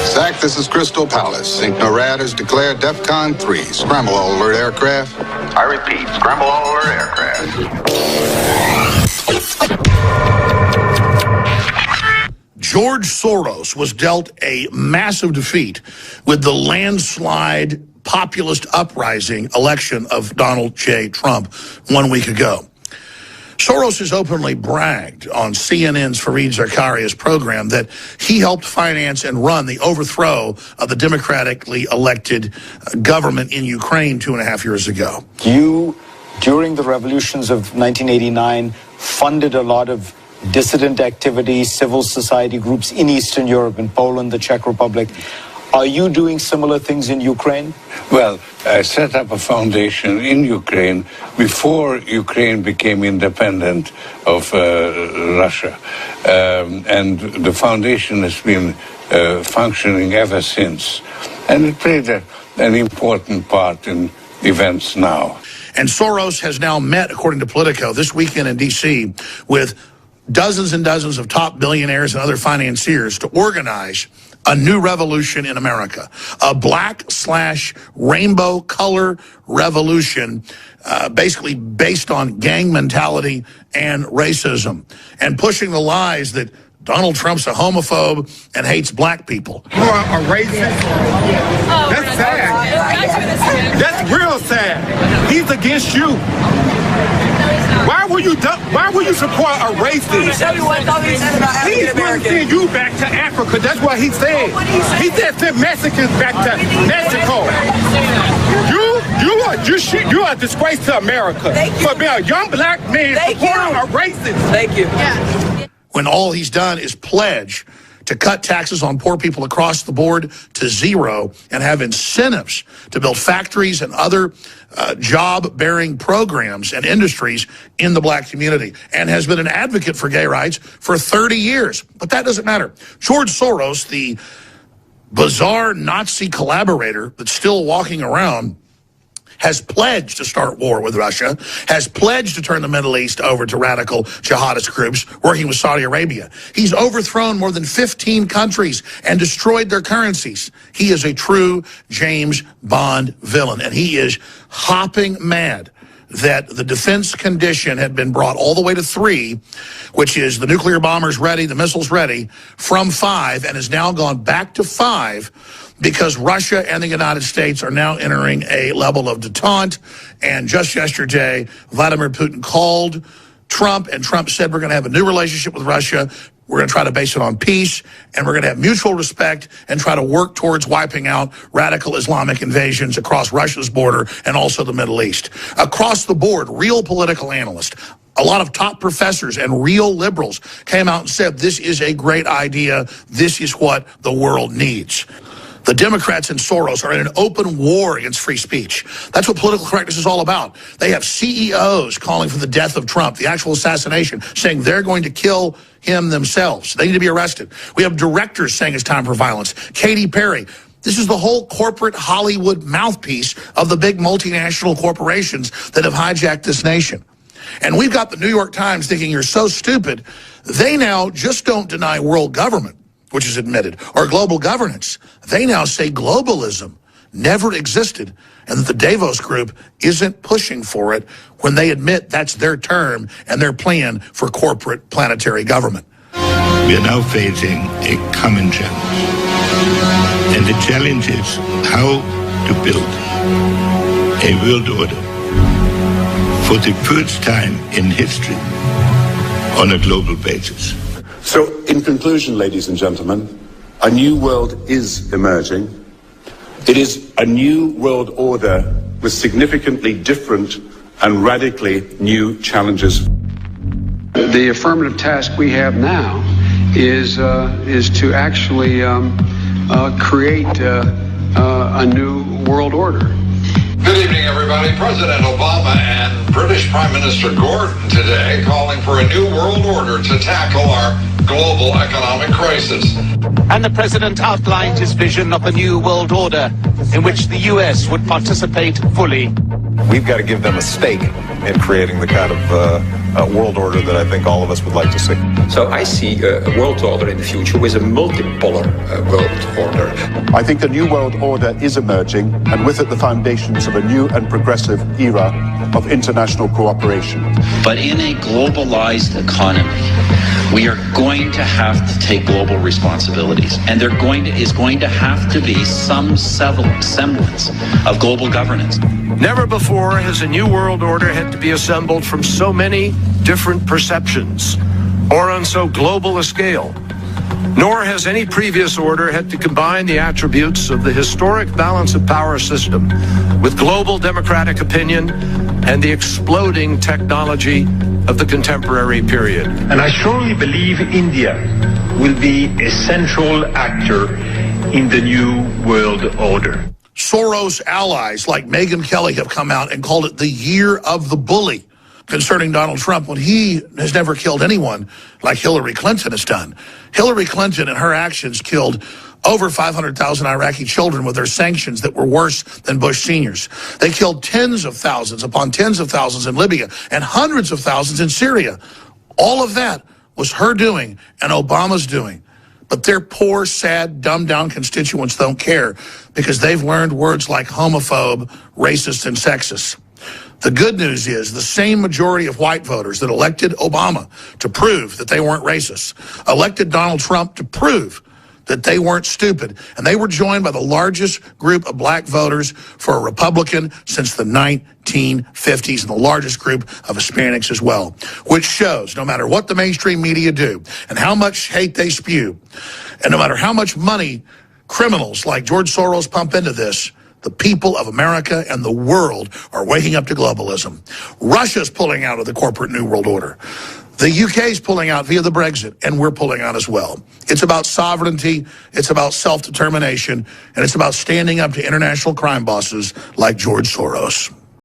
SAC, this is Crystal Palace. NORAD has declared DEFCON 3. Scramble all alert aircraft. I repeat, scramble all alert aircraft. George Soros was dealt a massive defeat with the landslide populist uprising election of Donald J. Trump 1 week ago. Soros has openly bragged on CNN's Fareed Zakaria's program that he helped finance and run the overthrow of the democratically elected government in Ukraine 2.5 years ago. You, during the revolutions of 1989, funded a lot of dissident activities, civil society groups in Eastern Europe, in Poland, the Czech Republic. Are you doing similar things in Ukraine? Well, I set up a foundation in Ukraine before Ukraine became independent of Russia. And the foundation has been functioning ever since. And it played an important part in events now. And Soros has now met, according to Politico, this weekend in D.C. with dozens and dozens of top billionaires and other financiers to organize a new revolution in America, a black/rainbow color revolution, basically based on gang mentality and racism, and pushing the lies that Donald Trump's a homophobe and hates black people. You are a racist? That's sad. That's real sad. He's against you. Why will you support a racist? He's going to send you back to Africa. That's what he said. He said send Mexicans back to Mexico. You are a disgrace to America for being a young black man supporting a racist. Thank you. When all he's done is pledge to cut taxes on poor people across the board to zero and have incentives to build factories and other job-bearing programs and industries in the black community, and has been an advocate for gay rights for 30 years. But that doesn't matter. George Soros, the bizarre Nazi collaborator that's still walking around, has pledged to start war with Russia, has pledged to turn the Middle East over to radical jihadist groups working with Saudi Arabia. He's overthrown more than 15 countries and destroyed their currencies. He is a true James Bond villain, and he is hopping mad that the defense condition had been brought all the way to 3, which is the nuclear bombers ready, the missiles ready, from 5, and has now gone back to 5 because Russia and the United States are now entering a level of detente. And just yesterday, Vladimir Putin called Trump, and Trump said, we're going to have a new relationship with Russia. We're going to try to base it on peace, and we're going to have mutual respect and try to work towards wiping out radical Islamic invasions across Russia's border and also the Middle East. Across the board, real political analysts, a lot of top professors and real liberals came out and said, this is a great idea. This is what the world needs. The Democrats and Soros are in an open war against free speech. That's what political correctness is all about. They have CEOs calling for the death of Trump, the actual assassination, saying they're going to kill him themselves. They need to be arrested. We have directors saying it's time for violence. Katy Perry. This is the whole corporate Hollywood mouthpiece of the big multinational corporations that have hijacked this nation. And we've got the New York Times thinking you're so stupid. They now just don't deny world government, which is admitted, or global governance. They now say globalism never existed and that the Davos group isn't pushing for it when they admit that's their term and their plan for corporate planetary government. We are now facing a common challenge. And the challenge is how to build a world order for the first time in history on a global basis. So, in conclusion, ladies and gentlemen, a new world is emerging. It is a new world order with significantly different and radically new challenges. The affirmative task we have now is to actually create a new world order. Good evening, everybody. President Obama and British Prime Minister Gordon today calling for a new world order to tackle our global economic crisis. And the president outlined his vision of a new world order in which the U.S. would participate fully. We've got to give them a stake in creating the kind of world order that I think all of us would like to see. So I see a world order in the future with a multipolar world order. I think a new world order is emerging, and with it the foundations of a new and progressive era of international cooperation. But in a globalized economy, we are going to have to take global responsibilities, and there is going to have to be some semblance of global governance. Never before has a new world order had to be assembled from so many different perceptions or on so global a scale. Nor has any previous order had to combine the attributes of the historic balance of power system with global democratic opinion and the exploding technology of the contemporary period. And I strongly believe India will be a central actor in the new world order. Soros allies like Megyn Kelly have come out and called it the year of the bully concerning Donald Trump, when he has never killed anyone like Hillary Clinton has done. Hillary Clinton and her actions killed over 500,000 Iraqi children with their sanctions that were worse than Bush Senior's. They killed tens of thousands upon tens of thousands in Libya and hundreds of thousands in Syria. All of that was her doing and Obama's doing. But their poor, sad, dumbed-down constituents don't care because they've learned words like homophobe, racist, and sexist. The good news is the same majority of white voters that elected Obama to prove that they weren't racist, elected Donald Trump to prove that they weren't stupid. And they were joined by the largest group of black voters for a Republican since the 1950s, and the largest group of Hispanics as well, which shows no matter what the mainstream media do and how much hate they spew, and no matter how much money criminals like George Soros pump into this, the people of America and the world are waking up to globalism. Russia's pulling out of the corporate New World Order. The UK's pulling out via the Brexit, and we're pulling out as well. It's about sovereignty, it's about self-determination, and it's about standing up to international crime bosses like George Soros.